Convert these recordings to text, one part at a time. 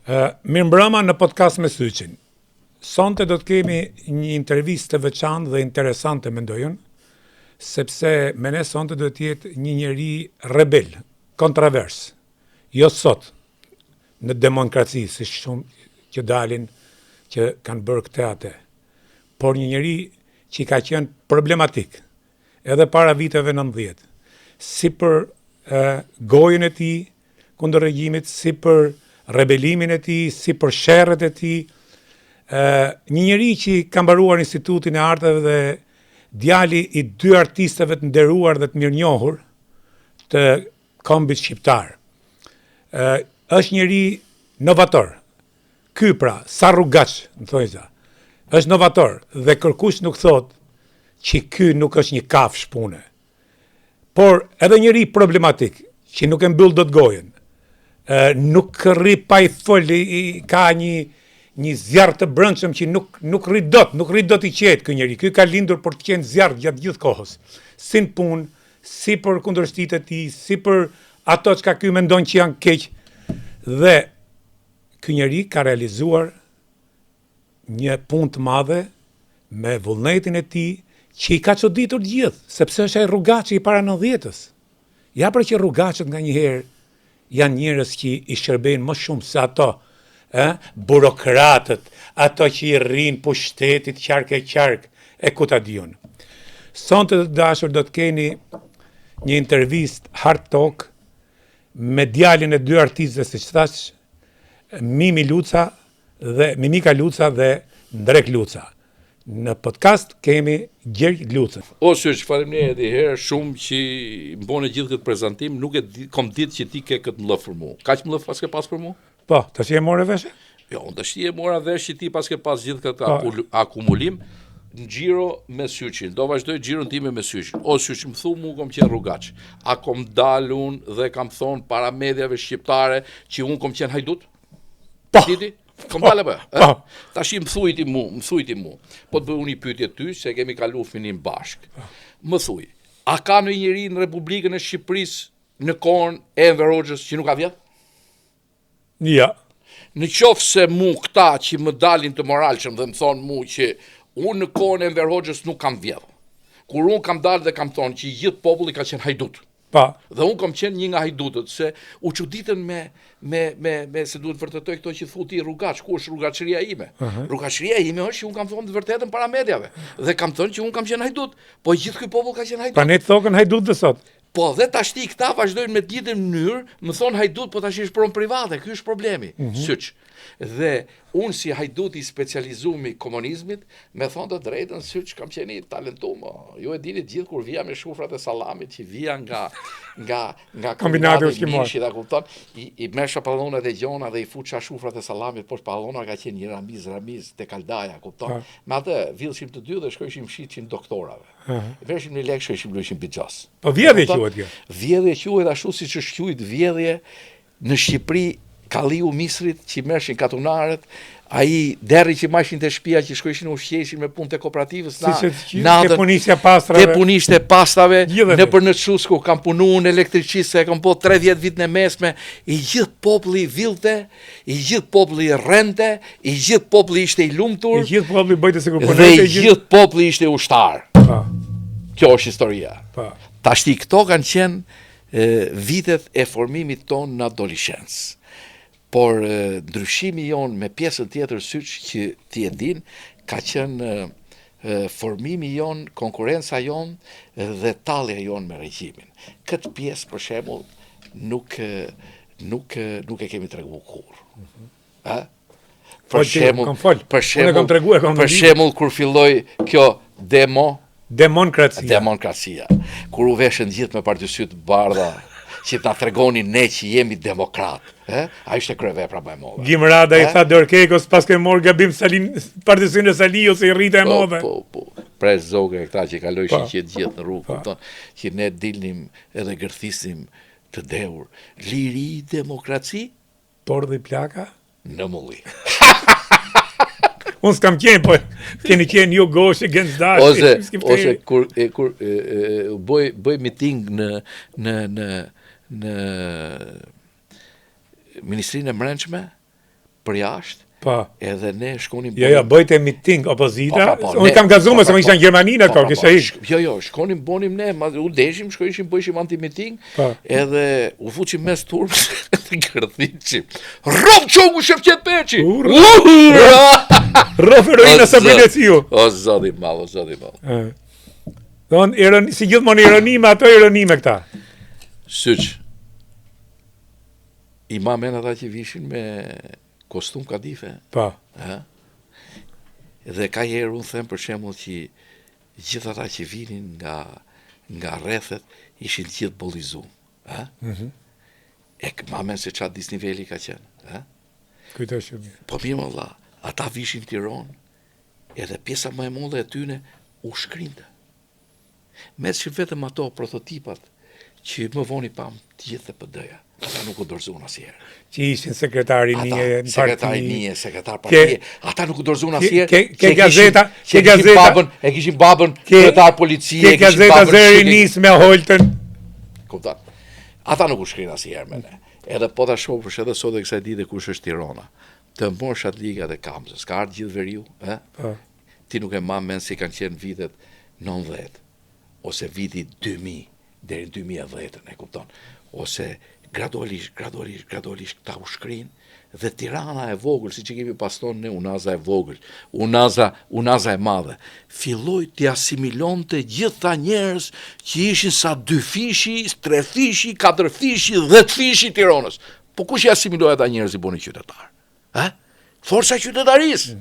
Mirëmbrëma në podcast me Syçin. Sonte do të kemi një intervistë të veçantë dhe interesante mendoj unë, sepse me ne sonte do të jetë një njeri rebel, kontravers. Jo sot në demokraci, si shumë që dalin që kanë bërë këtë atë, por një njeri që ka qenë problematik edhe para viteve 90, si për gojën e tij kundër regjimit, si për rebelimin e tij, si për sherrët e tij, një njeri që ka mbaruar Institutin e Arteve dhe djali i dy artistëve të nderuar dhe të mirënjohur të kombit shqiptar. Është njeri novator. Ky pra, sa rrugaç, më thojza. Është novator dhe kërkush nuk thot që ky nuk është një kafshë pune. Por edhe njeri problematik, që nuk e mbyll dot gojën. Nuk rri pa i fol, ka një zjarr të brendshëm që nuk rri dot i qetë ky njeri. Ky ka lindur për të qenë zjarr gjatë gjithë kohës. Si në punë, si për kundërshtitë e tij, si për ato që ky mendon që janë keq. Dhe ky njeri ka realizuar një punë të madhe me vullnetin e tij që i ka çuditur të gjithë, sepse është ai rrugaçi i para 90-s. Ja për që rrugaçët nganjëherë janë njerëz që i shërbejnë më shumë se ato, burokratët, ato që i rrin pushtetit qark e ku ta diun. Sonte të dashur do të keni një intervistë hard talk me djalin e dy artistëve, siç thash, Mimika Luca dhe Ndrek Luca. Në podcast kemi Gjergj Lucën. O Syç, faleminderit edhe herë shumë që më bone gjithë këtë prezantim, nuk e kom ditë që ti ke këtë mllëf për mua. Kaq mllëf pas ke pas për mua? Po, tash e morë vesh? Jo, tash e mora vesh që ti pas ke pas gjithë këtë akumulim në xhiro me Syçin. Do vazhdoj xhiron time me Syçin. O Syç, më thu mua kom qenë rrugaç. A kom dalë unë dhe kam thonë para mediave shqiptare që unë kom qenë hajdut? Po. Diti? Kom dalë apo? Tash më thuj ti mua. Po të bëj unë një pyetje ty, se kemi kalu finim bashk. Më thuj, a ka në njëri në Republikën e Shqipërisë në kohën e Enver Hoxhës që nuk ka vjedh? Ja. Në qoftë se mu këta që më dalin të moralshëm dhe më thonë mu që unë në kohën e Enver Hoxhës nuk kam vjedh. Kur unë kam dalë dhe kam thonë që gjithë populli ka qenë hajdut. Pa. Dhe unë kam qenë një nga hajdutët, se u çuditën me se duhet vërtetoj këto që thuti rrugaç, ku është rrugaçëria ime? Rrugaçëria ime është që unë kam thonë të vërtetën para mediave. Dhe kam thënë që unë kam qenë hajdut, po gjithë ky popull ka qenë hajdut. Pa ne të thokën hajdut dhe sot. Po dhe tash ti këta vazhdojnë me të njëjtën mënyrë, më thon hajdut, po tash është pronë private, ky është problemi. Syç. Dhe unë si hajdut i specializuar i komunizmit, me thonë të drejtën, Syç, kam qenë i talentuar. Ju e dini gjithë kur vija me shufrat e sallamit, që vija nga kombinati ushqimor. Da kupton, i mesha pallonat e gjona dhe i fuça shufrat e sallamit, poshtë pallona ka qenë një ramiz te kaldaja, kupton. Me atë villshim të dy dhe shkojshim shitshim doktorave. Veshim në lekë, shkojshim luajshim bixhos. Po vjedhje quhet kjo. Vjedhje quhet ashtu siç është quajt vjedhje në Shqipëri. Kalliu Misrit që mershin katunarët, ai derri që mashin te shtëpia që shkojshin ushqeshin me punë te kooperativës te punishte pastrave. Te punishte pastave nëpër në Çusku kam punuar në elektriciste, kam po 30 vjet në mesme, i gjithë populli villte, i gjithë populli rrente, i gjithë populli ishte i lumtur, i gjithë populli bëjte sikur punonte, dhe i gjithë populli ishte ushtar. Kjo është historia. Tashti këto kanë qenë vitet e formimit ton në adoleshencë. Por ndryshimi jon me pjesën tjetër Syç që ti e din, ka qenë formimi jon, konkurenca jon dhe tallja jon me regjimin. Këtë pjesë për shembull nuk e kemi treguar kurrë. Për shembull kur filloi kjo demokracia, kur u veshën gjithë me partysyt bardha, që ta tregonin ne që jemi demokrat. A ishte kryevepra më e madhe. Gimrada i tha Dorkekos pas ke marrë gabim partisynë e Saliu se i rrite e madhe. Po. Pres zoge këta që kalojshin që gjithë në rrugë, kupton, që ne dilnim edhe gërthisim të dehur. Liri, demokraci, por dhe plaka në mulli. Unë s'kam qenë, po keni qenë ju goshe, gëndsdash. Ose kur bëj miting në Ministrinë e Brendshme, për jashtë, edhe ne shkonim... Jo, bëjte miting opozita, unë kam gazume se më isha në Gjermani në kohë, kisha ish. Jo, shkonim bonim ne, u deshim, bëjshim anti-miting, edhe u fuqim mes turbës, edhe gërthiqim. Rov qogu Shevqet Peqi! Rov heroina së Brileciu! O, zoti mal. Si gjithmonë ironi me ato ironi me këta. Syq, i mamen ata që vishin me kostum kadife. Dhe ka herë unë them për shembull që gjithë ata që vinin nga rrethet ishin gjithë bollizum. E mamen se çfarë disniveli ka qenë. Kujtoj shumë. Po mirë valla, ata vishin Tiranë, edhe pjesa më e madhe e tyre u shkrinte. Me që vetëm ato prototipat që më voni pam të gjithë të PD-ja, ata nuk u dorëzuan asnjëherë. Që ishin sekretari një në parti. Sekretar partie, ata nuk u dorëzuan asnjëherë. Ke gazeta, e kishin babën kryetar policie, ke gazeta zëri nis me Holtën. Kupton? Ata nuk u shkrin asnjëherë me ne. Edhe po ta shohësh edhe sot e kësaj dite kush është Tirana. Të mosh atë ligat e Kamzës, ka ardhur gjithë veriu, Ti nuk e mend se kanë qenë vitet 90 ose viti 2000 deri në 2010, e kupton? Ose gradualisht ta u shkrin dhe Tirana e vogël, siç e kemi paston ne, Unaza e vogël, Unaza e madhe, filloi të asimilonte gjitha njerëz që ishin sa 2 fishi, 3 fishi, 4 fishi, 10 fishi Tiranës. Po kush i asimiloi ata njerëz i boni qytetar? Forca qytetarisë.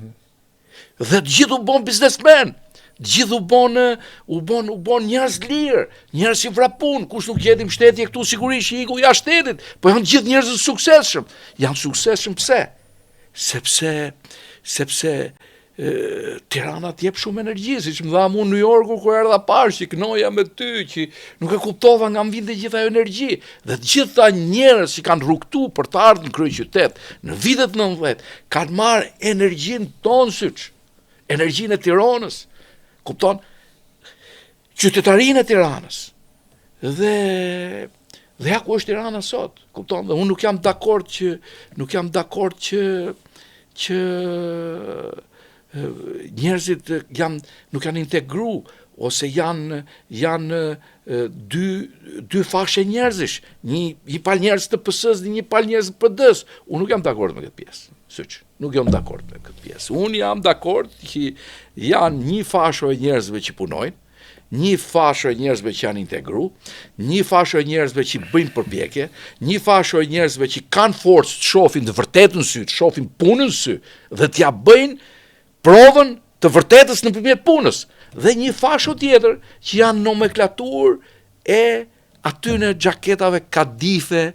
Dhe të gjithë u bon biznesmen. Gjithë u bon njerëz lirë, njerëz që vrapun, kush nuk gjeti mbështetje këtu sigurisht që iku jashtë shtetit, po janë gjithë njerëz të suksesshëm. Janë suksesshëm pse? Sepse Tirana t'jep shumë energji, siç më dha mua në New Yorku kur erdha parë, që knoja me ty, që nuk e kuptova nga vinte gjithë ajo energji. Dhe të gjitha njerëz që kanë rrugtu për të ardhur në kryeqytet në vitet 90 kanë marrë energjinë tonë syç, energjinë e Tiranës. Kupton? Qytetarinë e Tiranës. Dhe ja ku është Tirana sot. Kupton? Dhe unë nuk jam dakord që njerëzit nuk janë integru ose janë dy fashe njerëzish, një pal njerëz të PS-s dhe një pal njerëz të PD-s. Unë nuk jam dakord me këtë pjesë. Syç, nuk jam dakord me këtë pjesë. Unë jam dakord që janë një fasho e njerëzve që punojnë, një fasho e njerëzve që janë integru, një fasho e njerëzve që bëjnë përpjekje, një fasho e njerëzve që kanë forcë të shohin të vërtetën sy, të shohin punën sy dhe t'ja bëjnë provën të vërtetës nëpërmjet punës. Dhe një fasho tjetër që janë nomenklaturë e atyne xhaketave kadife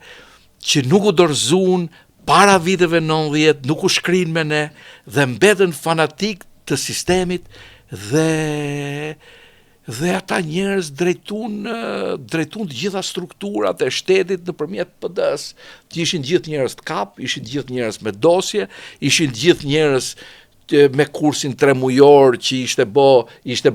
që nuk u dorëzuan para viteve 90, nuk u shkrin me ne dhe mbeten fanatik të sistemit dhe ata njerëz drejtun të gjitha strukturat e shtetit nëpërmjet PD-s, që ishin gjithë njerëz të kap, ishin gjithë njerëz me dosje, ishin gjithë njerëz me kursin 3 mujor që ishte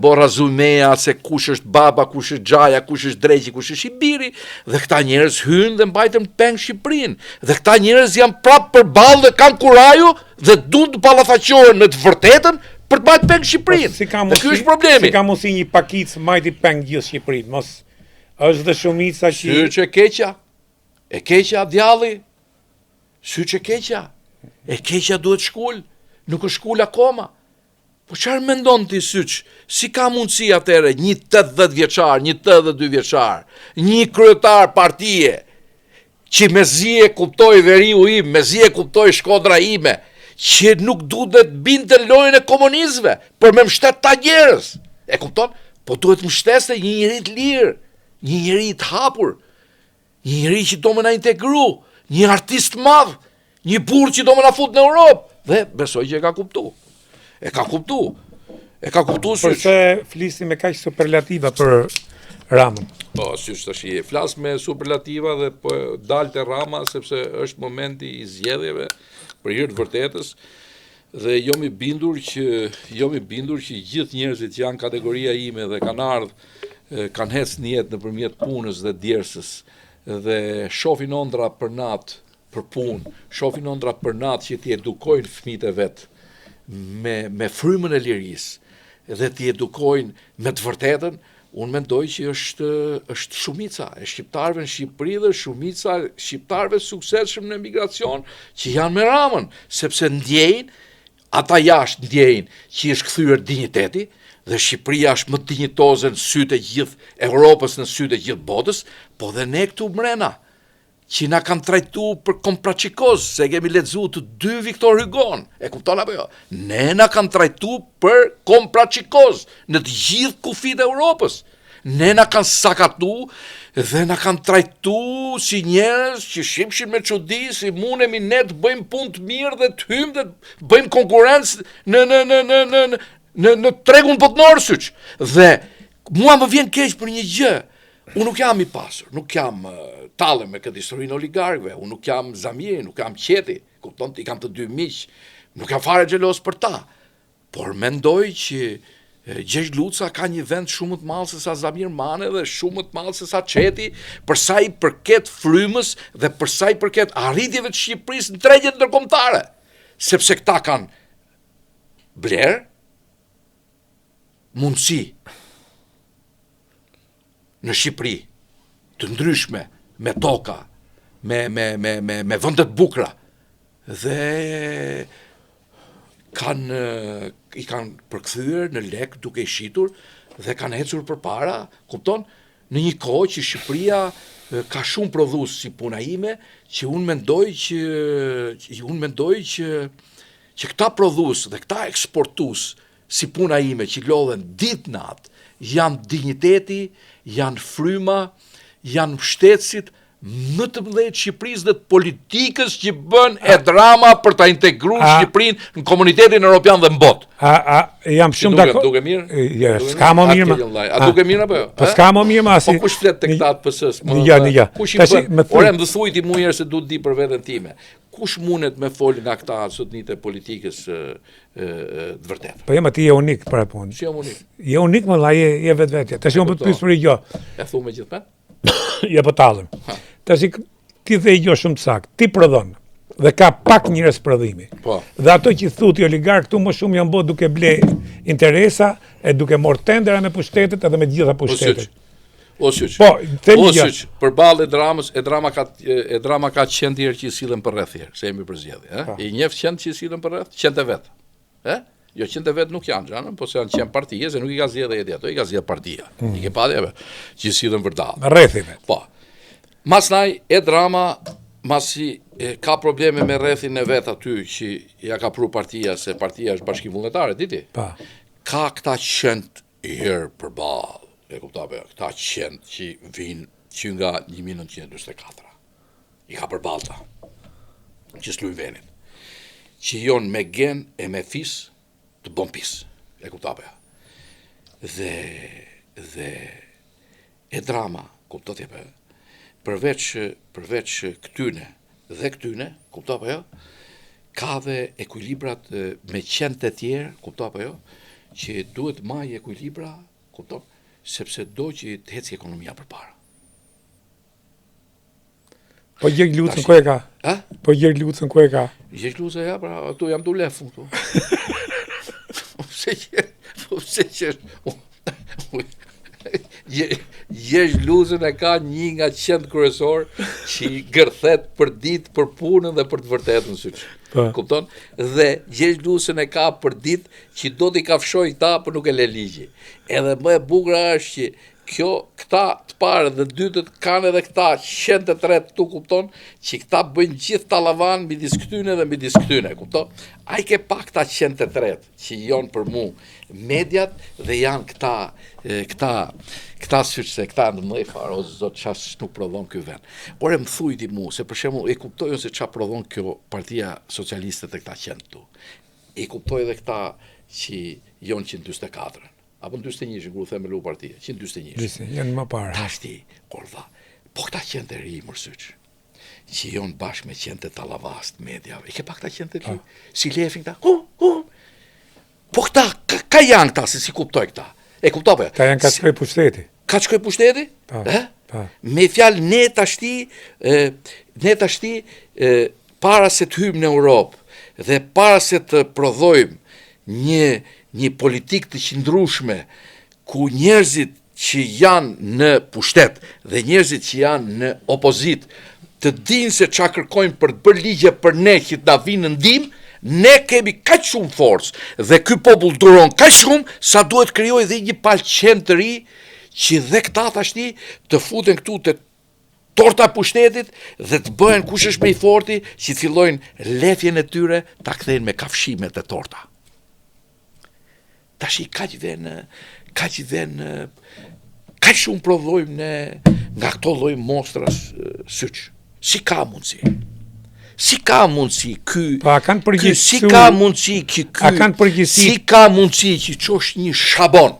bo razumeja se kush është baba, kush është xhaja, kush është dreqi, kush është i biri, dhe këta njerëz hynë dhe mbajtën peng Shqipërinë. Dhe këta njerëz janë prapë përballë dhe kanë kuraju dhe duan të ballafaqohen në të vërtetën për të mbajtur peng Shqipërinë. Dhe ky është problemi. Si ka mundsi një pakic mbajti peng gjithë Shqipërinë? Mos është dhe shumica që Syç e keqja djalli. Syç e keqja duhet shkull. Nuk është shkull akoma. Po çfarë mendon ti Syç? Si ka mundësi atëre një 80 vjeçar, një 82 vjeçar, një kryetar partie që mezi e kuptoi veriu im, mezi e kuptoi Shkodra ime, që nuk duhet të binte lojën e komunistëve për me mbështet ta njerëz. E kupton? Po duhet mbështeste një njeri të lirë, një njeri të hapur, një njeri që do më na integru, një artist madh, një burr që do më na fut në Europë. Dhe besoj që e ka kuptu. Përse flisim me kaq superlativa për Ramën? Po, syç tash e flas me superlativa dhe po dalte Rama sepse është momenti i zgjedhjeve për hir të vërtetës dhe jam i bindur që gjithë njerëzit që janë kategoria ime dhe kanë ardhur kanë ecë në jetë nëpërmjet punës dhe djersës dhe shohin ëndra për natë për punë, shohin ëndra për natë që t'i edukojnë fëmijët e vet me frymën e lirisë dhe t'i edukojnë me të vërtetën, unë mendoj që është shumica e shqiptarëve në Shqipëri dhe shumica e shqiptarëve suksesshëm në emigracion që janë me Ramën, sepse ndjejnë, ata jashtë ndjejnë që është kthyer dinjiteti dhe Shqipëria është më dinjitoze në sytë e gjithë Europës, në sytë e gjithë botës, po dhe ne këtu mrena, që na kanë trajtu për komplaqikoz, se kemi lexuar të dy Victor Hugon, e kupton apo jo? Ne na kanë trajtu për komplaqikoz në të gjithë kufit e Europës. Ne na kanë sakatu dhe na kanë trajtu si njerëz që shihshin me çudi si mundemi ne të bëjmë punë të mirë dhe të hyjmë dhe të bëjmë konkurrencë në tregun botnor syç. Dhe mua më vjen keq për një gjë. Unë nuk jam i pasur, nuk jam talle me këtë historinë oligarkëve, unë nuk jam Zamiri, nuk jam Qeti, kupton, i kam të dy miq, nuk jam fare xhelos për ta. Por mendoj që Gjergj Luca ka një vend shumë të madh se sa Zamir Mane dhe shumë të madh se sa Qeti, për sa i përket frymës dhe për sa i përket arritjeve të Shqipërisë në tregjet ndërkombëtare, sepse këta kanë bler, mundësi në Shqipëri të ndryshme, me toka, me vendet bukra, dhe i kanë përkthyer në lek duke i shitur dhe kanë ecur përpara, kupton, në një kohë që Shqipëria ka shumë prodhues si puna ime, që unë mendoj që këta prodhues dhe këta eksportues si puna ime që lodhen ditë natë, janë dinjiteti, janë fryma, janë mbështetësit më të mëdhenj të Shqipërisë dhe të politikës që bën e drama për ta integruar Shqipërinë në komunitetin evropian dhe në botë. Jam shumë dakord. Duke mirë? Ja, s'ka më mirë. A duke mirë apo jo? Po s'ka më mirë asi. Po kush flet tek ta të PS-s? Ja. Kush i bën? Ore më thuaj ti mua herë se du të di për veten time. Kush mundet me folë nga këta sotnit e politikës të vërtetë? Po jam aty je unik para punë. Si jam unik? Je unik më valla, je vetë. Tash unë po të pyes për gjë. E thu me gjithë Ja po tallëm. Tash ti dhe jo shumë të saktë. Ti prodhon dhe ka pak njerëz prodhimi. Po. Dhe ato që thuti oligark këtu më shumë janë bërë duke ble interesa e duke marrë tendera me pushtetet edhe me të gjitha pushtetet. O syç. Po, o syç, përballë e drama ka qenë herë që i sillen për rreth herë, se jemi për zgjedhje, ë? I njeh qenë që i sillen për rreth, qenë vet. Ë? Jo qenë vet nuk janë xhanën, po se janë qenë partie, se nuk i ka zgjedhë edhe ato, i ka zgjedhë partia. I ke padi apo? Që i sillen vërdall. Rrethive. Po. Masnaj e drama masi ka probleme me rrethin e vet aty që ja ka pru partia, se partia është bashki vullnetare, diti? Pa. Ka këta qend herë përballë. E kuptove, këta qend që vinë që nga 1924. I ka përbalta, që s'luj venin. Që jonë me gen e me fis të bon pis. E kuptove. Dhe e drama, kuptove, përveç këtyne dhe këtyne, kuptove, ka dhe ekuilibrat me qend të tjerë, kuptove, që duhet maj ekuilibra, kuptove, sepse do që të heci ekonomia për para. Po Gjergj Lucën ku e ka? Po Gjergj Lucën ku e ka? Gjergj Lucën ja, pra, tu jam du lefun tu. Pse që Gjergj Lucën e ka një nga qend kryesor që i gërthet për ditë, për punën dhe për të vërtetën syç. Kupton? Dhe Gjergj Lucën e ka për ditë që do t'i kafshoj këta, por nuk e le ligji. Edhe më e bukur është që këta të parë dhe dytët kanë edhe këta qend të tretë tu, kupton, që këta bëjnë gjithë tallavan midis këtyne dhe midis këtyne, kupton? Ai ke pak këta qend të tretë që janë për mu mediat dhe janë këta syç se këta në mëdhej fare, o zot ças nuk prodhon ky vend. Por e më thuj ti mu, se për shembull e kuptojnë se çfarë prodhon kjo Partia Socialiste të këta qend tu. E kuptoj edhe këta që janë 144. Apo në 21, kur u them me lu partia, 121. Janë më parë. Tashti, kur dha, po këta qend e ri mësyç, që janë bashkë me qend të tallavast mediave. I ke pak këta qend të ri, si lefin këta. Po këta, ka janë këta, se si kuptoj këta. E kuptoj. Ka janë ka shkoj pushteti. Ka shkoj pushteti? Pa. Me fjalë ne tashti ne tashti, para se të hymë në Europë dhe para se të prodhojmë një politikë të qëndrueshme ku njerëzit që janë në pushtet dhe njerëzit që janë në opozit të dinë se çka kërkojnë për të bërë ligje për ne që të na vinë në ndihmë, ne kemi kaq shumë forcë dhe ky popull duron kaq shumë sa duhet krijojë dhe një palqen të ri që dhe këta tashti të futen këtu të torta pushtetit dhe të bëhen kush është më i forti që të fillojnë lefjen e tyre ta kthejnë me kafshimet e torta. Tash kaq shumë prodhojmë ne nga këto lloj mostras syç. Si ka mundsi? Si ka mundsi ky? Pa kanë përgjegjësi. Si ka mundsi ky? A kanë përgjegjësi? Si ka mundsi që çosh një shabon?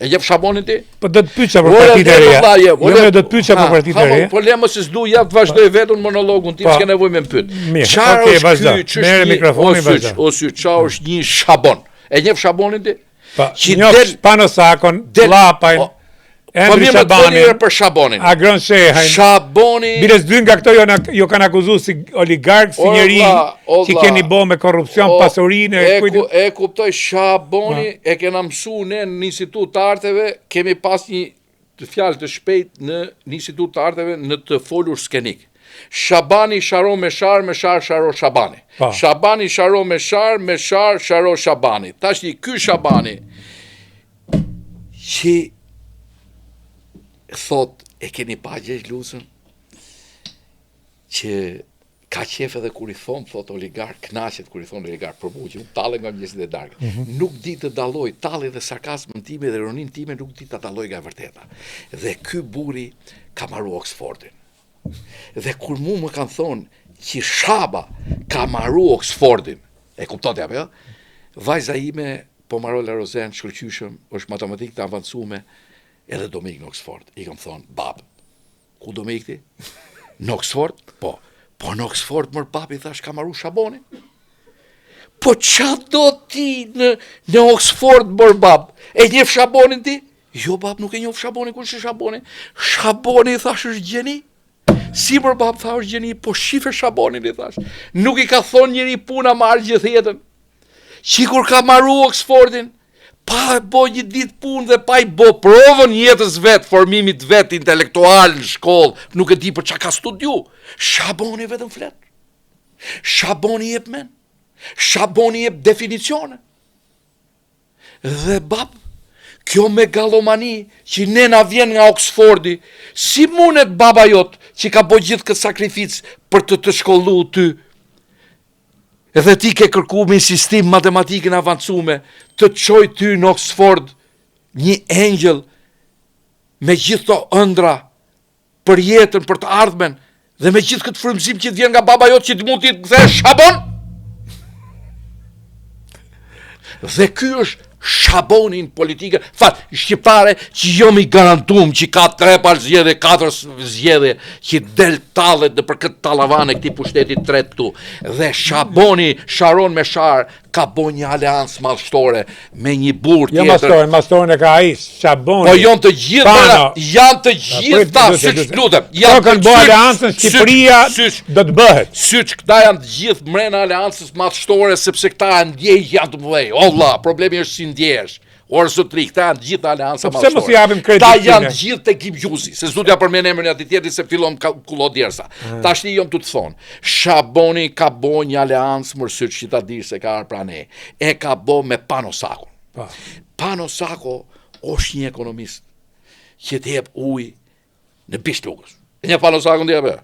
E jep shabonin ti? Po do të pyetja për partitë e reja. Jo, do të pyetja për partitë e reja. Po lemo se s'du ja të vazhdoj vetëm monologun tim, s'ke nevojë me pyet. Çfarë është vazhdo? Merë mikrofonin vazhdo. Ose çfarë është një shabon? E jep shabonin ti? Po, njoh Panosakon, Llapajn, Endri Shabani, për Shabonin. Agron Shehajn. Shaboni. Biles dy nga këto jo kanë akuzuar si oligark, si njeri që keni bë me korrupsion pasurinë. E kuptoj, Shaboni e kena mësuar ne në Institut të Arteve, kemi pas një fjalë të shpejt në Institut të Arteve në të folur skenik. Shabani sharo me shar sharo Shabani. Shabani sharo me shar sharo Shabani. Tash ky Shabani që thot e keni pa Gjergj Lucën që ka qef edhe kur i thon thot oligark, knaqet kur i thon oligark për mua që unë talle nga mjesit e darkë. Nuk di të dalloj talli dhe sarkazmin time dhe ironin time, nuk di të dalloj nga e vërteta. Dhe ky burri ka marru Oxfordin. Dhe kur mu më kanë thonë që Shaba ka marru Oxfordin, e kuptote apo jo? Vajza ime po marrë La Rozen, shkëlqyshëm, është matematik të avancume, edhe do me ikë në Oxford. I kam thonë, babë, ku do me ikë ti? Në Oxford? Po në Oxford mërë papi thash ka marru Shabonin. Po qa do ti në Oxford mërë babë? E njef Shabonin ti? Jo babë, nuk e njef Shabonin, ku është Shabonin? Shabonin thash është gjeni? Si mërë babë thash është gjeni? Po shife Shabonin i thash. Nuk i ka thonë njëri puna marrë gjithë jetën. Qikur ka marru Oxfordin, pa e bo një ditë punë dhe pa i bo provën jetës vetë, formimit vetë, intelektual në shkollë, nuk e di për qa ka studiu. Shaboni vetëm flet. Shaboni jep men. Shaboni jep definicione. Dhe bab, kjo megalomani që ne na vjen nga Oxfordi, si mundet baba jot që ka bo gjithë këtë sakrificë për të shkollu ty, edhe ti ke kërku me sistem matematikën avancume, të qoj ty në Oxford një angel me gjithë to ëndra për jetën, për të ardhmen, dhe me gjithë këtë frymëzim që të vjen nga baba jot që të mund t'i të Shabon? Dhe ky është Shabonin politike, shqiptare që jo mi garantum që ka 3 palë zgjedhje, 4 zgjedhje, që del tallet dhe për këtë talavane këti pushtetit 3 këtu. Dhe Shaboni, sharon me shar, ka bo një aleancë madhështore me një burr tjetër. Jo mastoren e ka ai, Shaboni. Po janë të gjitha, syç lutem. Po kanë bo aleancën, Shqipëria do të bëhet. Syç këta janë të gjithë mrena aleancës madhështore sepse këta ndjej janë të mëdhej. Allah, problemi është si ndjesh. Orë sotri, këta janë të gjithë aleanca madhështore. Pse mos i japim kredit? Këta janë të gjithë te Gjim Gjuzi, se s'du t'ja përmend emrin e atij tjetrit se fillon kullo djersa. Tashti jom tu të thonë, Shaboni ka bo një aleancë mërshyt që ta dish se ka ardhur pranë. E ka bo me Panosakon. Panosako është një ekonomist që të jep ujë në Pishlugës. E një Panosakon të jep.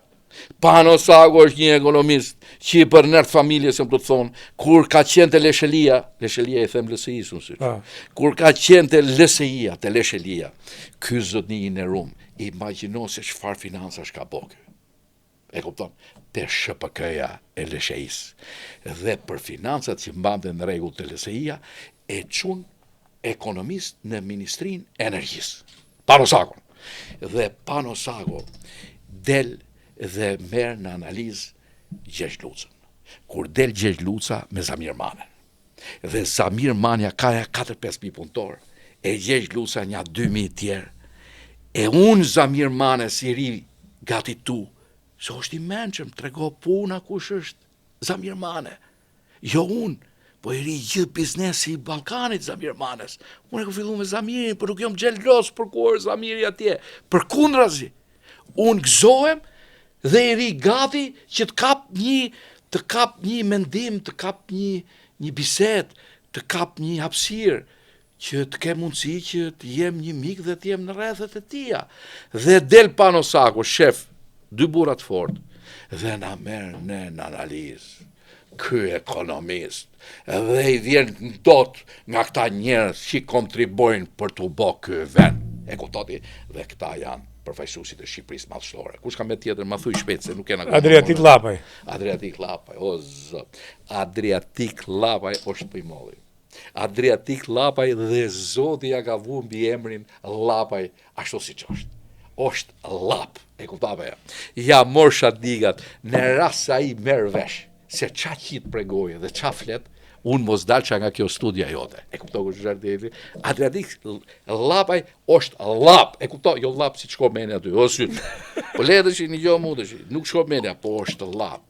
Panosako është një ekonomist që i përnert familje, se më të thonë, kur ka qenë të Leshelia i them LSI-s unë, kur ka qenë të LSI-a, të Leshelia, ky zotni në Rum, imagjino se çfarë financash ka bo ky. E kupton? Te SHPK-ja e LSI-s. Dhe për financat që mbante në rregull të LSI-a, e çun ekonomist në Ministrinë e Energjisë. Panosako. Dhe Panosako del dhe merr në analizë Gjergj Lucën. Kur del Gjergj Luca me Zamir Manen. Dhe Zamir Mania ka 4-5 punëtor, e Gjergj Luca një 2000 tjerë. E unë Zamir Mane si ri gati tu se është i mençëm, trego puna kush është Zamir Mane. Jo unë, po i ri gjithë biznesi i Ballkanit Zamir Manes. Unë e ku fillu me Zamirin, por nuk jom xhelos për kur Zamiri atje. Përkundrazi, unë gëzohem dhe i ri gati që të kap një mendim, të kap një bisedë, të kap një hapësirë, që të ke mundësi që të jem një mik dhe të jem në rrethet e tia. Dhe del Panosako, shef, 2 burrat fort, dhe na merr në analizë. Ky ekonomist, dhe i vjen dot nga këta njerëz që kontribojnë për të bë ky vend. E kuptoti, dhe këta janë përfaqësuesit e Shqipërisë madhështore. Kush ka me tjetër, ma thuj shpejt se nuk kena. Adriatik Llapaj. Adriatik Llapaj, o zot. Adriatik Llapaj është për i molli. Adriatik Llapaj dhe Zoti ja ka vu mbi emrin Llapaj ashtu siç është. Është Llap, e kuptave ja. Ja mor shadigat në rast se ai merr vesh se qa qitë pregoje dhe qa flet, unë mos dalqa nga kjo studia jote. E kupto kush është Adriatik Llapaj është Llap. E kupto, jo Llap si shko menja aty, o syt. Po le të shi një gjo mu të shi, nuk shko menja, po është Llap.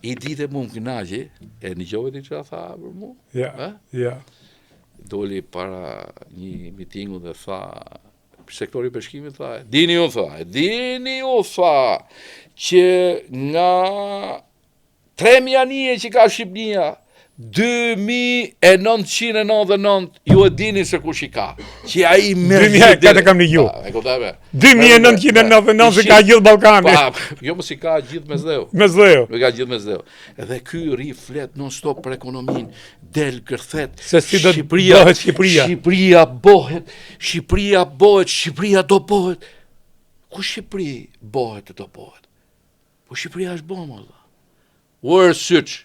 I dite mu më kënaqi, e një gjo e ti që a tha për mu? Ja. Doli para një mitingu dhe tha, sektori peshkimit tha, dini u tha, që nga 3.000 anije që ka Shqipnia, 2.999, ju e dini se kush i ka. Që a i merë... 2.000 kam një ju. 2.999 se ka gjithë Ballkani. Jo më si ka gjithë Mesdheu. Nuk ka gjithë Mesdheu. Edhe ky ri flet non stop për ekonomin, del kërthet. Se si do bëhet Shqipëria. Shqipëria do bëhet. Ku Shqipëri bëhet e do bëhet? Po Shqipëria është bëmë, Allah. Ur syç.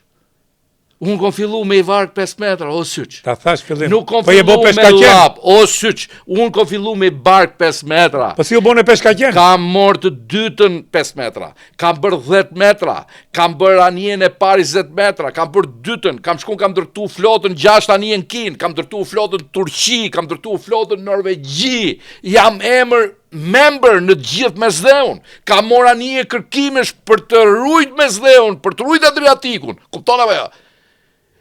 Unë kom fillu me i varg 5 metra, o syç. Ta thash fillim. Nuk kom fillu me lap, o syç. Unë kom fillu me i bark 5 metra. Po si u bone peshkaqen? Kam morë të dytën 5 metra. Kam bërë 10 metra. Kam bërë anjen e pari 10 metra. Kam bërë dytën. Kam dërtu flotën 6 anjen kin. Kam dërtu flotën Turqi. Kam dërtu flotën Norvegji. Jam member në gjithë Mesdheun, ka mora një kërkimesh për të rujt Mesdheun, për të rujt Adriatikun, kupton apo jo?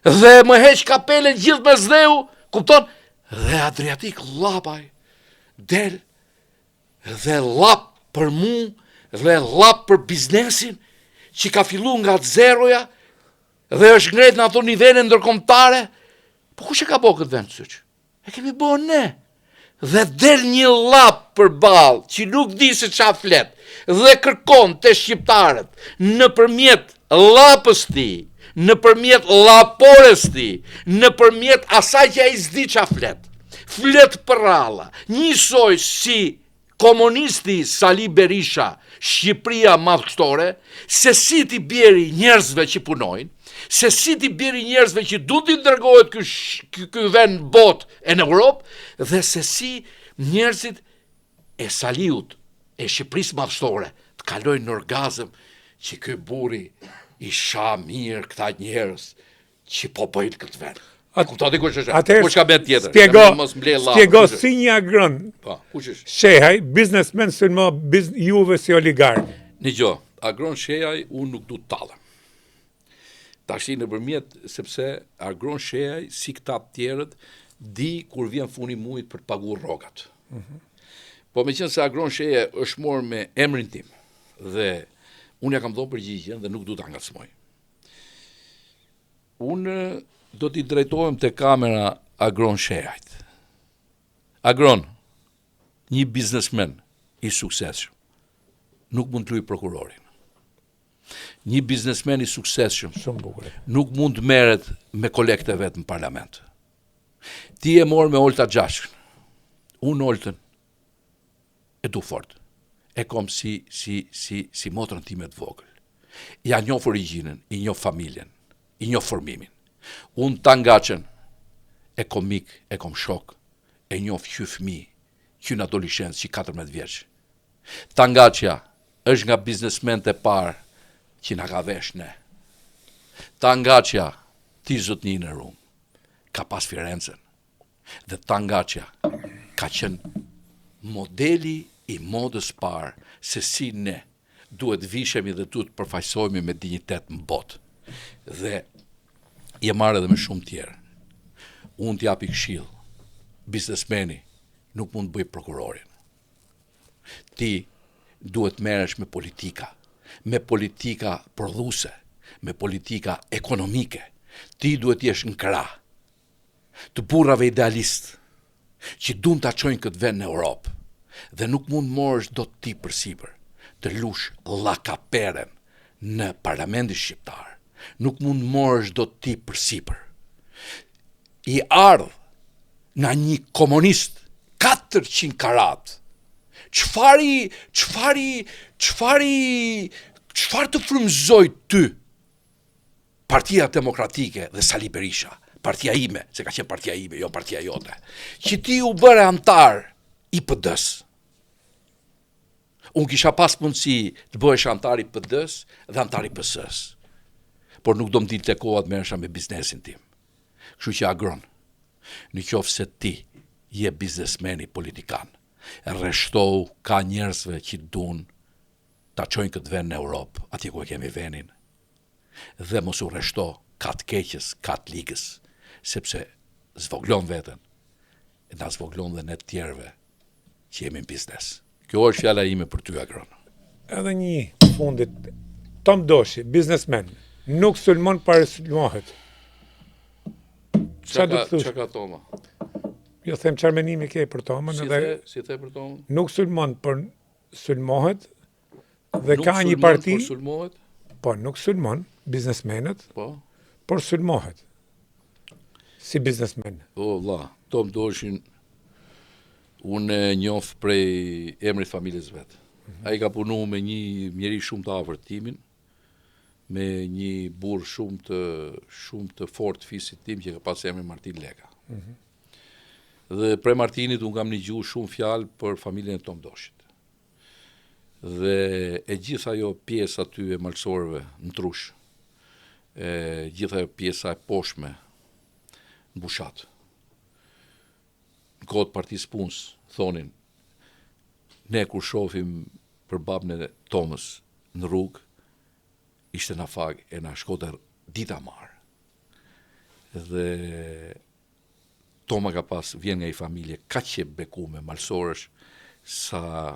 Dhe më heq kapele gjithë Mesdheu, kupton? Dhe Adriatik Llapaj del dhe lap për mu, dhe lap për biznesin, që ka fillu nga zeroja, dhe është ngret në ato nivele ndërkombëtare. Po kush e ka bërë këtë vend syç? E kemi bërë ne. Dhe del një lap për balë, që nuk di se qa flet, dhe kërkon të shqiptarët, në përmjet lapës ti, në përmjet lapores ti, në përmjet asaj që a i zdi qa flet për ralla, njësoj si komunisti Sali Berisha, Shqipëria madhështore, se si ti bjeri njerëzve që punojnë, se si ti bjeri njerëzve që du t'i dërgohet ky vend bot e në Europë, dhe se si njerëzit e Saliut, e Shqipërisë madhështore, të kalojnë në orgazëm që ky buri i sha mirë këta njerëz që po bëjnë këtë vend. Kuptoti kush është? Kush ka bërë tjetër? Spjego si një agrën. Po, kush është? Shehaj, biznesmen së më juve si oligark. Një gjo, agron Shehaj, unë nuk du të talëm. Tashi në përmjet, sepse agron Shehaj, si këta tjerët, di kur vjen funi mujt për të paguar rrogat. Po me qenë se agron Shehaj është morë me emrin tim, dhe unë ja kam dhënë përgjigjen dhe nuk du të angacmoj. Unë do t'i drejtohem të kamera Agron Shehajt. Agron, një biznesmen i suksesshëm, nuk mund të luaj prokurorin. Një biznesmen i suksesshëm nuk mund të merret me kolekte vetë në parlament. Ti e morë me Olta Gjashkën. Unë Oltën e du fort. E kom si motrën time të vogël. Ja njoh origjinën, i njoh familjen, i njoh formimin. Unë Tangaqen e kom mik, e kom shok, e njoh që fëmi, që në adoleshencë, që 14 vjeç. Tangaqja është nga biznesmenët e parë që na ka vesh ne. Tangaqja, ti zotni në Rum, ka pas Firenzen. Dhe Tangaqja ka qenë modeli i modës parë se si ne duhet vishemi dhe duhet përfaqësohemi me dinjitet në botë. Dhe je marrë edhe me shumë tjerë. Unë t'japi këshill, biznesmeni nuk mund të bëj prokurorin. Ti duhet merresh me politika prodhuese, me politika ekonomike. Ti duhet jesh në krah të burrave idealist që duan ta çojnë këtë vend në Europë dhe nuk mund morësh dot ti përsipër të lush llakaperen në parlamentin shqiptar. Nuk mund morësh dot ti përsipër. I ardh nga një komunist 400 karat. Çfarë të frymëzoi ty Partia Demokratike dhe Sali Berisha, partia ime, se ka qenë partia ime, jo partia jote, që ti u bëre antar i PD-s. Unë kisha pas mundësi të bëhesh antar i PD-s dhe antar i PS-s, por nuk do më dilte koha të merresha me biznesin tim. Kështu që agron, në qoftë se ti je biznesmeni politikan, rreshtohu ka njerëzve që duan ta çojnë këtë vend në Europë, atje ku e kemi vendin. Dhe mos u rreshto ka të keqës, ka të ligës, sepse zvoglon veten, e na zvoglon dhe ne të tjerëve që jemi në biznes. Kjo është fjala ime për ty, agron. Edhe një fundit, Tom Doshi, biznesmen, nuk sulmon para sulmohet. Çka ka Toma? Jo them çfarë mendimi ke për Tomën, Si the për Tomën? Nuk sulmon, por sulmohet dhe Nuk ka një sulmon, parti, por sulmohet? po nuk sulmon biznesmenët, Po. por sulmohet. Si biznesmen. O, vlla, Tom Doshin unë e njoh prej emrit familjes vet. Ai ka punu me një njeri shumë të afërt timin, me një burr shumë të fortë fisit tim që ka pas emrin Martin Leka. Dhe prej Martinit unë kam një gjuhë shumë fjalë për familjen e Tom Doshit. Dhe e gjitha ajo pjesa aty e malsorëve në Trush, e gjitha ajo pjesa e poshtme në Bushat. Në kohët partisë punës thonin, ne kur shohim për babën e Tomës në rrugë, ishte në fag e na shkote dita marë. Dhe Toma ka pas vjen nga i familje kaq e bekume malsorësh sa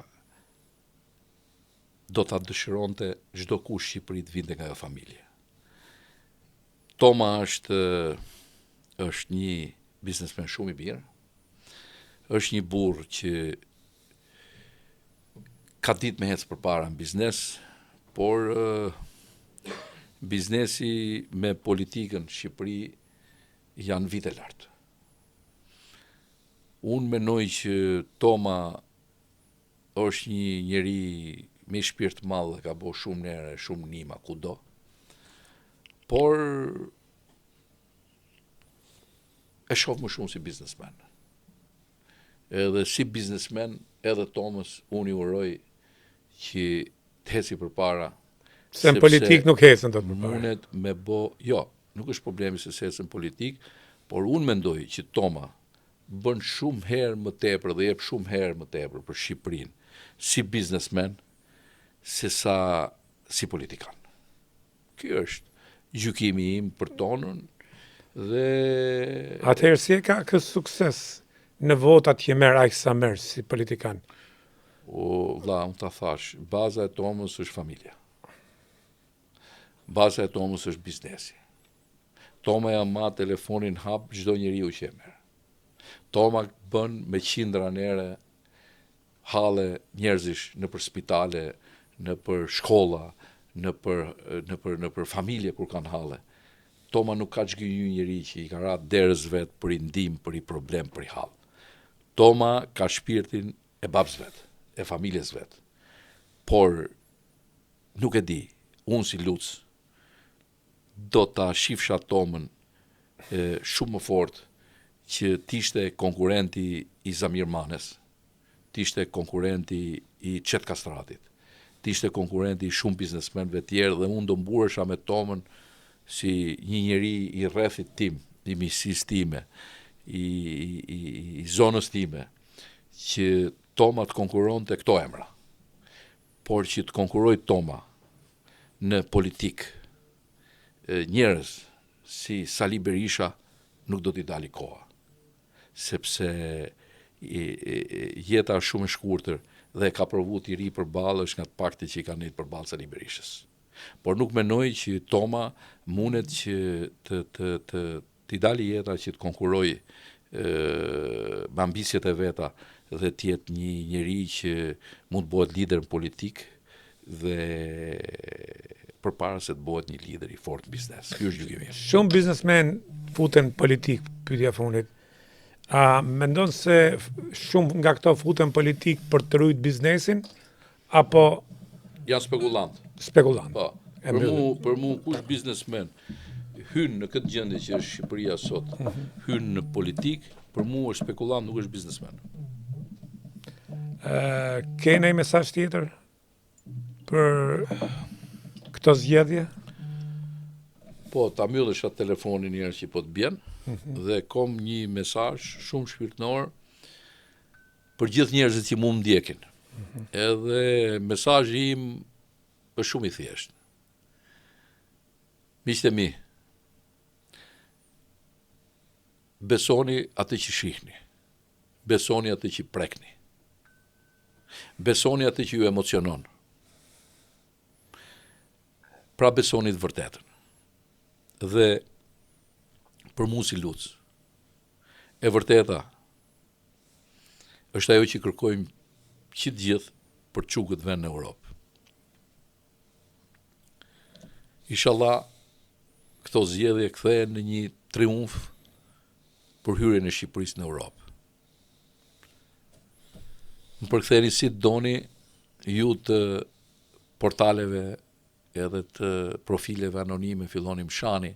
do ta dëshironte çdo kush Shqipëri të vinte nga ajo familje. Toma është një biznesmen shumë i mirë. Është një burr që ka ditë me hecë përpara në biznes, por biznesi me politikën në Shqipëri janë vite lartë. Unë menoj që Toma është një njeri me shpirt madh dhe ka bo shumë nere, shumë nima kudo. Por e shoh më shumë si biznesmen. Edhe si biznesmen, edhe Tomës unë i uroj që të heci përpara. Se në politik nuk hecën të përpara. Mundet me bo, jo, nuk është problemi se hecën politik, por unë mendoj që Toma bën shumë herë më tepër dhe jep shumë herë më tepër për Shqipërinë si biznesmen se sa si politikan. Ky është gjykimi im për Tonën dhe Atëherë si e ka kë sukses në votat që merr aq sa merr si politikan? O, vlla, unë ta thash, baza e Tomës është familja. Baza e Tomës është biznesi. Toma ja ma telefonin hap çdo njeriu që e merr. Toma bën me qindra nere halle njerëzish në për spitale, në për shkolla, në për familje kur kanë halle. Toma nuk ka çgjë një njeri që i ka ra derës vet për i ndim, për i problem, për i hall. Toma ka shpirtin e babës vet, e familjes vet. Por nuk e di, unë si Luc do ta shifsha Tomën shumë më fort që t'ishte konkurenti i Zamir Manes, t'ishte konkurenti i Qet Kastratit, t'ishte konkurenti i shumë biznesmenve tjerë dhe unë do mburesha me Tomën si një njeri i rrethit tim, i miqësisë time, i zonës time, që Toma të konkuronte këto emra. por që të konkuroj Toma në politik njerëz si Sali Berisha nuk do t'i dali koha, sepse jeta është shumë e shkurtër dhe ka provu t'i ri përballë është nga të paktit që i ka nejtë përballë Sali Berishës. Por nuk menoj që Toma mundet që t'i dali jeta që të konkuroj me ambisjet e veta dhe t'jetë një njeri që mund të bëhet lider në politik dhe përpara se të bëhet një lider i fort në biznes. Ky është gjykimi. Shumë biznesmen futen politik, pyetja fundit. A mendon se shumë nga këto futen politik për të rujt biznesin apo janë spekulant? Spekulant. Po. Për mu kush biznesmen hyn në këtë gjendje që është Shqipëria sot, hyn në politik, për mu është spekulant, nuk është biznesmen. Ke një mesazh tjetër për këto zgjedhje? Po, ta mbyllësh atë telefonin njerëz që po të bjen, dhe kom një mesazh shumë shpirtënor për gjithë njerëzit që mu më ndjekin. Edhe mesazhi im është shumë i thjeshtë. Miqtë e mi, besoni atë që shihni, besoni atë që prekni, besoni atë që ju emocionon. Pra besoni të vërtetën. Dhe për mu si Luc, e vërteta është ajo që kërkojmë që të gjithë për të çuar këtë vend në Europë. Inshallah, këto zgjedhje kthehen në një triumf për hyrjen e Shqipërisë në Europë. Më përktheni si të doni ju të portaleve edhe të profileve anonime filloni më shani,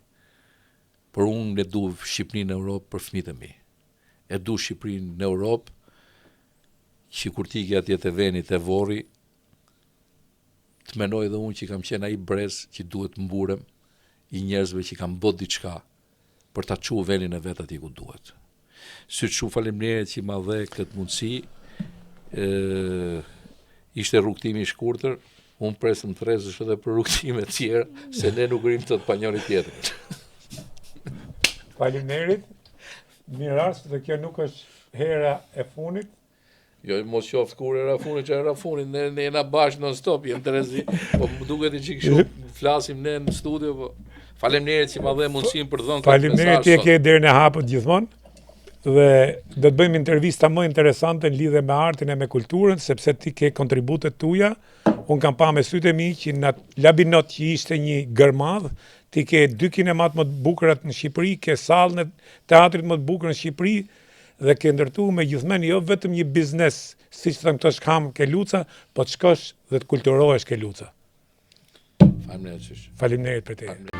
por unë e du Shqipërinë në Europë për fëmijët e mi. E du Shqipërinë në Europë që kur ti ke atje të venit e vorri, të menoj dhe unë që kam qenë ai brez që duhet mburem i njerëzve që kam bët diçka për ta çuar vendin e vet atje ku duhet. Syt shumë faleminderit që ma dhe këtë mundësi. Ishte rrugtimi i shkurtër, unë presëm të rrezësh edhe për rrugtime të tjera, se ne nuk rrim të pa njëri tjetrin. Faleminderit. Mirë rast, dhe kjo nuk është hera e funit. Jo, mos qoftë kur era funit, që era funit, ne jena bashkë non stop, jem të rezi, po më duket që kështu flasim ne në studio, po faleminderit që ma dhe mundësim për dhënë këtë mesazh. Faleminderit që ke derën e hapur gjithmonë. Dhe do të bëjmë intervista më interesante në lidhje me artin e me kulturën, sepse ti ke kontributet tuja. Unë kam pa me sytë e mi që në Labinot që ishte një gërmadh, ti ke 2 kinemat më të bukurat në Shqipëri, ke sallën e teatrit më të bukur në Shqipëri, dhe ke ndërtu me gjithmonë jo vetëm një biznes, siç thënë këto shkam ke Luca, po të shkosh dhe të kulturohesh ke Luca. Faleminderit. Faleminderit për te.